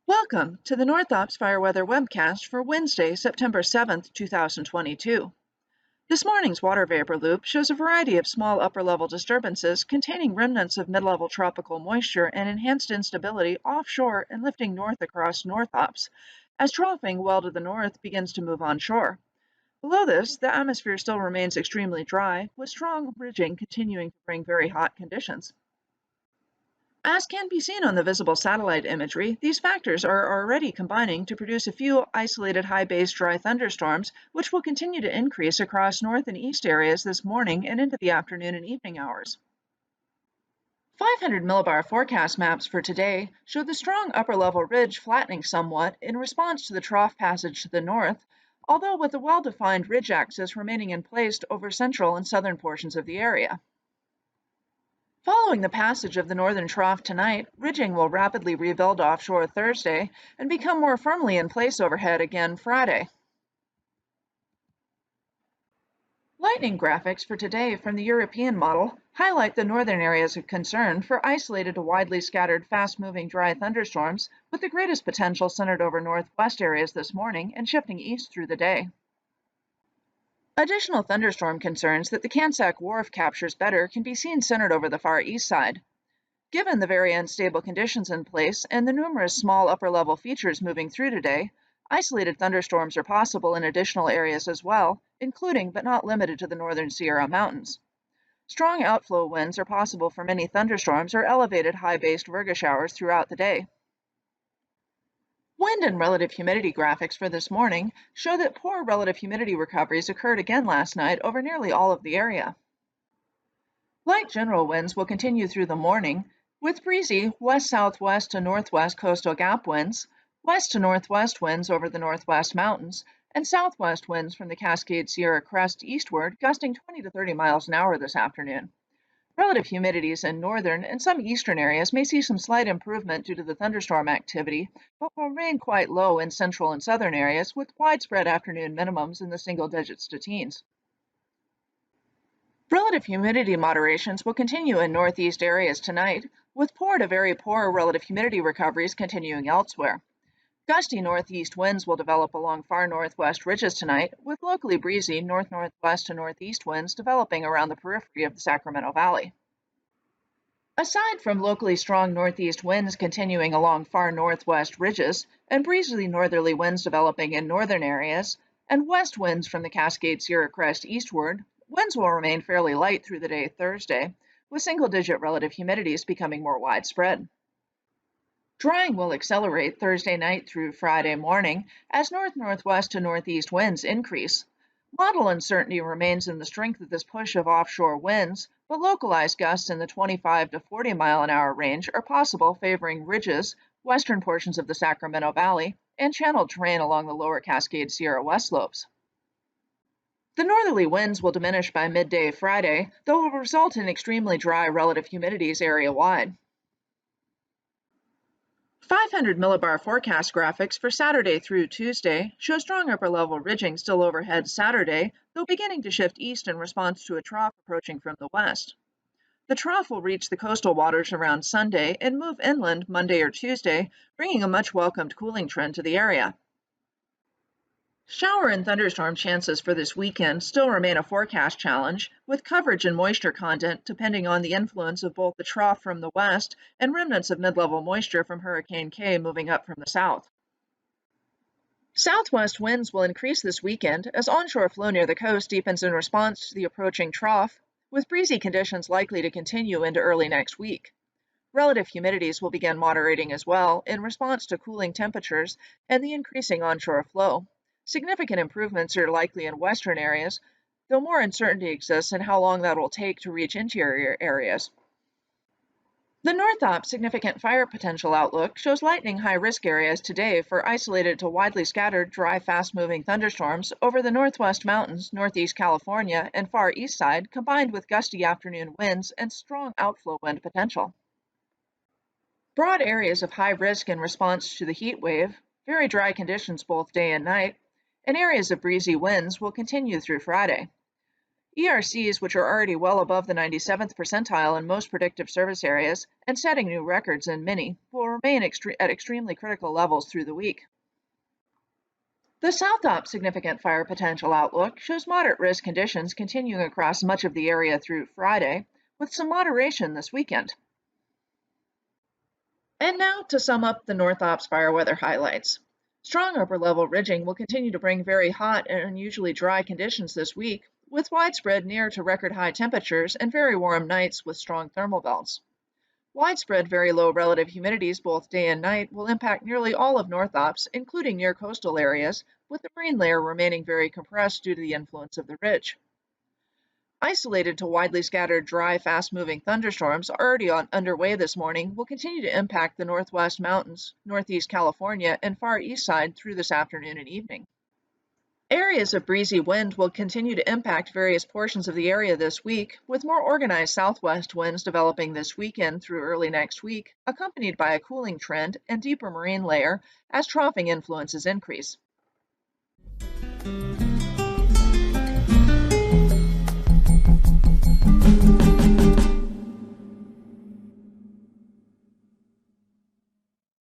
Welcome to the North Ops Fire Weather Webcast for Wednesday, September 7th, 2022. This morning's water vapor loop shows a variety of small upper-level disturbances containing remnants of mid-level tropical moisture and enhanced instability offshore and lifting north across North Ops, as troughing well to the north begins to move onshore. Below this, the atmosphere still remains extremely dry, with strong ridging continuing to bring very hot conditions. As can be seen on the visible satellite imagery, these factors are already combining to produce a few isolated high-base dry thunderstorms, which will continue to increase across north and east areas this morning and into the afternoon and evening hours. 500 millibar forecast maps for today show the strong upper-level ridge flattening somewhat in response to the trough passage to the north, although with a well-defined ridge axis remaining in place over central and southern portions of the area. Following the passage of the northern trough tonight, ridging will rapidly rebuild offshore Thursday and become more firmly in place overhead again Friday. Lightning graphics for today from the European model highlight the northern areas of concern for isolated to widely scattered fast-moving dry thunderstorms, with the greatest potential centered over northwest areas this morning and shifting east through the day. Additional thunderstorm concerns that the GACC wharf captures better can be seen centered over the far east side. Given the very unstable conditions in place and the numerous small upper-level features moving through today, isolated thunderstorms are possible in additional areas as well, including but not limited to the northern Sierra Mountains. Strong outflow winds are possible for many thunderstorms or elevated high-based virga showers throughout the day. Wind and relative humidity graphics for this morning show that poor relative humidity recoveries occurred again last night over nearly all of the area. Light general winds will continue through the morning, with breezy west-southwest to northwest coastal gap winds, west to northwest winds over the northwest mountains, and southwest winds from the Cascade Sierra crest eastward gusting 20 to 30 miles an hour this afternoon. Relative humidities in northern and some eastern areas may see some slight improvement due to the thunderstorm activity, but will remain quite low in central and southern areas with widespread afternoon minimums in the single digits to teens. Relative humidity moderations will continue in northeast areas tonight, with poor to very poor relative humidity recoveries continuing elsewhere. Gusty northeast winds will develop along far northwest ridges tonight, with locally breezy north-northwest to northeast winds developing around the periphery of the Sacramento Valley. Aside from locally strong northeast winds continuing along far northwest ridges and breezy northerly winds developing in northern areas, and west winds from the Cascade Sierra crest eastward, winds will remain fairly light through the day Thursday, with single-digit relative humidities becoming more widespread. Drying will accelerate Thursday night through Friday morning as north-northwest to northeast winds increase. Model uncertainty remains in the strength of this push of offshore winds, but localized gusts in the 25 to 40 mile an hour range are possible, favoring ridges, western portions of the Sacramento Valley, and channeled terrain along the lower Cascade Sierra west slopes. The northerly winds will diminish by midday Friday, though will result in extremely dry relative humidities area-wide. 500 millibar forecast graphics for Saturday through Tuesday show strong upper-level ridging still overhead Saturday, though beginning to shift east in response to a trough approaching from the west. The trough will reach the coastal waters around Sunday and move inland Monday or Tuesday, bringing a much-welcomed cooling trend to the area. Shower and thunderstorm chances for this weekend still remain a forecast challenge, with coverage and moisture content depending on the influence of both the trough from the west and remnants of mid-level moisture from Hurricane K moving up from the south. Southwest winds will increase this weekend as onshore flow near the coast deepens in response to the approaching trough, with breezy conditions likely to continue into early next week. Relative humidities will begin moderating as well in response to cooling temperatures and the increasing onshore flow. Significant improvements are likely in western areas, though more uncertainty exists in how long that will take to reach interior areas. The North Ops significant fire potential outlook shows lightning high-risk areas today for isolated to widely scattered dry, fast-moving thunderstorms over the northwest mountains, northeast California, and far east side, combined with gusty afternoon winds and strong outflow wind potential. Broad areas of high risk in response to the heat wave, very dry conditions both day and night, and areas of breezy winds will continue through Friday. ERCs, which are already well above the 97th percentile in most predictive service areas and setting new records in many, will remain at extremely critical levels through the week. The South Op significant fire potential outlook shows moderate risk conditions continuing across much of the area through Friday, with some moderation this weekend. And now to sum up the North Ops fire weather highlights. Strong upper-level ridging will continue to bring very hot and unusually dry conditions this week, with widespread near to record high temperatures and very warm nights with strong thermal belts. Widespread very low relative humidities both day and night will impact nearly all of North Ops, including near coastal areas, with the marine layer remaining very compressed due to the influence of the ridge. Isolated to widely scattered dry, fast-moving thunderstorms already underway this morning will continue to impact the Northwest Mountains, Northeast California, and Far East Side through this afternoon and evening. Areas of breezy wind will continue to impact various portions of the area this week, with more organized southwest winds developing this weekend through early next week, accompanied by a cooling trend and deeper marine layer as troughing influences increase.